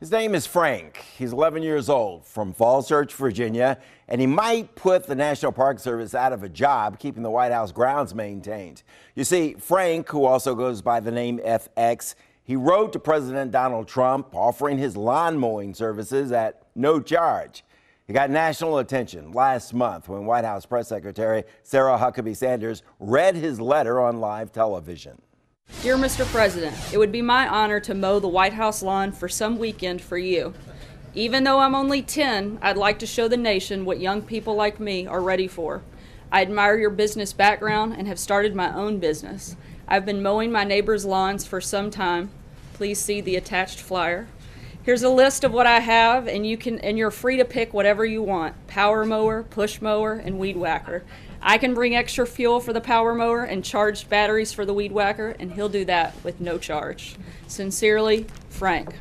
His name is Frank. He's 11 years old from Falls Church, Virginia, and he might put the National Park Service out of a job keeping the White House grounds maintained. You see, Frank, who also goes by the name FX, he wrote to President Donald Trump offering his lawn mowing services at no charge. He got national attention last month when White House Press Secretary Sarah Huckabee Sanders read his letter on live television. Dear Mr. President, it would be my honor to mow the White House lawn for some weekend for you. Even though I'm only 10, I'd like to show the nation what young people like me are ready for. I admire your business background and have started my own business. I've been mowing my neighbors' lawns for some time. Please see the attached flyer. Here's a list of what I have, and you're free to pick whatever you want: power mower, push mower, and weed whacker. I can bring extra fuel for the power mower and charged batteries for the weed whacker, and he'll do that with no charge. Sincerely, Frank.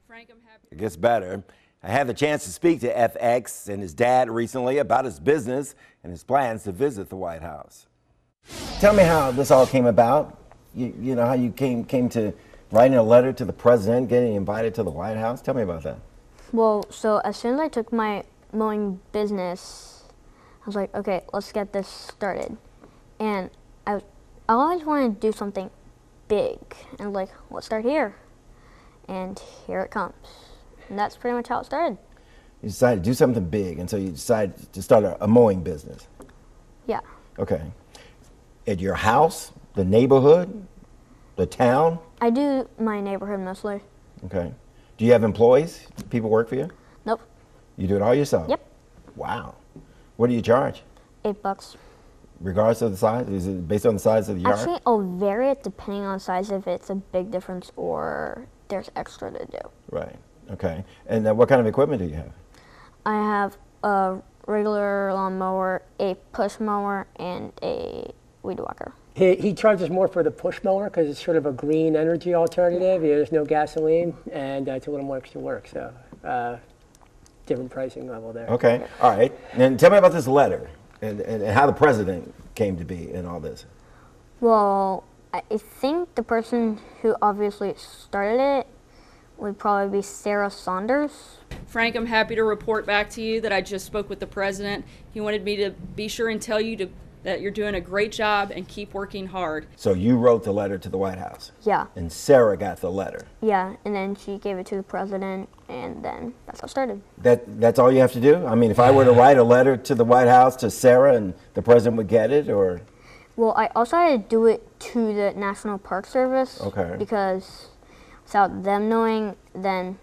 Frank, I'm happy. It gets better. I had the chance to speak to FX and his dad recently about his business and his plans to visit the White House. Tell me how this all came about. You know, how you came to writing a letter to the president, getting invited to the White House. Tell me about that. Well, so as soon as I took my mowing business, I was like, okay, let's get this started. And I always wanted to do something big. And like, let's start here. And here it comes. And that's pretty much how it started. You decided to do something big, and so you decided to start a mowing business. Yeah. Okay. At your house, the neighborhood, the town? I do my neighborhood mostly. Okay. Do you have employees? People work for you? Nope. You do it all yourself? Yep. Wow. What do you charge? $8. Regardless of the size? Is it based on the size of the yard? Actually, I'll vary it depending on the size, if it's a big difference or there's extra to do. Right. Okay. And what kind of equipment do you have? I have a regular lawn mower, a push mower, and a weed whacker. He charges more for the push mower because it's sort of a green energy alternative. There's no gasoline, and it's a little more extra work. So different pricing level there. Okay. All right. And tell me about this letter and how the president came to be in all this. Well, I think the person who obviously started it would probably be Sarah Saunders. Frank, I'm happy to report back to you that I just spoke with the president. He wanted me to be sure and tell you that you're doing a great job and keep working hard. So you wrote the letter to the White House? Yeah. And Sarah got the letter? Yeah, and then she gave it to the president, and then that's how it started. That's all you have to do? I mean, if I were to write a letter to the White House to Sarah and the president would get it, or? Well, I also had to do it to the National Park Service. Okay. Because without them knowing, then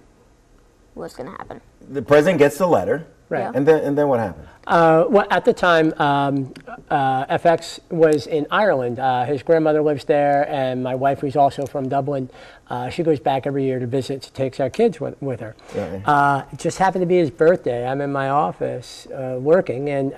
what's going to happen? The president gets the letter. Right. Yeah. And then what happened? Well, at the time, FX was in Ireland. His grandmother lives there, and my wife, who's also from Dublin, she goes back every year to visit. She takes our kids with her. Right. It just happened to be his birthday. I'm in my office working, and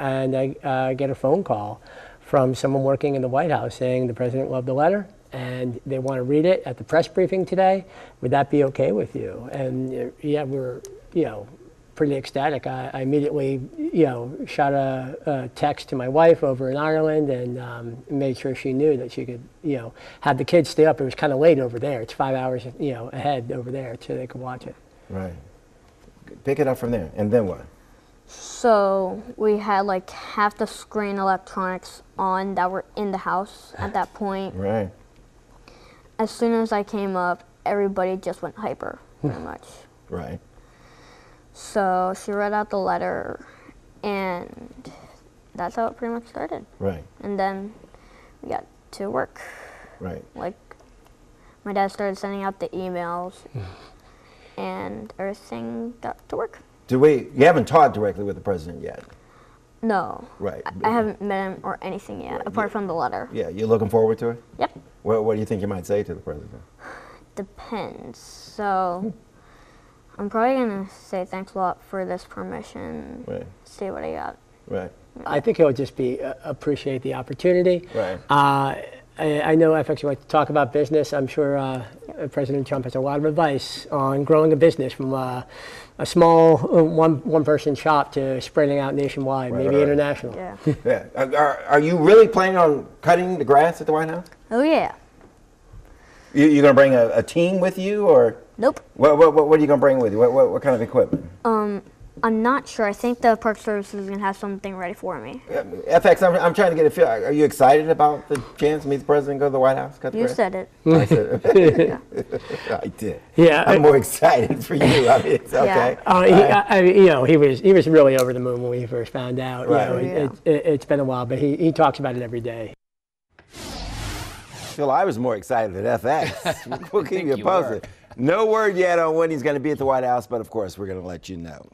I get a phone call from someone working in the White House saying the president loved the letter, and they want to read it at the press briefing today. Would that be okay with you? And yeah, we're, pretty ecstatic. I immediately, shot a text to my wife over in Ireland and made sure she knew that she could, have the kids stay up. It was kind of late over there. It's 5 hours, ahead over there, so they could watch it. Right. Pick it up from there. And then what? So we had like half the screen electronics on that were in the house at that point. Right. As soon as I came up, everybody just went hyper, pretty much. Right. So she read out the letter, and that's how it pretty much started. Right. And then we got to work. Right. Like, my dad started sending out the emails, and everything got to work. You haven't talked directly with the president yet? No. Right. I haven't met him or anything yet, apart from the letter. Yeah, you're looking forward to it? Yep. What do you think you might say to the president? Depends. So I'm probably going to say thanks a lot for this permission. Right. See what I got. Right. I think he'll just appreciate the opportunity. Right. I know FX wants to talk about business. I'm sure President Trump has a lot of advice on growing a business from a small one-person shop to spreading out nationwide, maybe international. Yeah. Yeah. Are you really planning on cutting the grass at the White House? Oh, yeah. You're going to bring a team with you, or? Nope. What are you going to bring with you? What kind of equipment? I'm not sure. I think the Park Service is gonna have something ready for me. FX, I'm trying to get a feel. Are you excited about the chance to meet the president and go to the White House? Cut the You grass? said it. I said it. I did. Yeah, I'm more excited for you. I mean, it's okay. He was really over the moon when we first found out. You Right. know, it's been a while, but he talks about it every day. Phil, I was more excited than FX. We'll keep you you posted. No word yet on when he's going to be at the White House, but of course, we're going to let you know.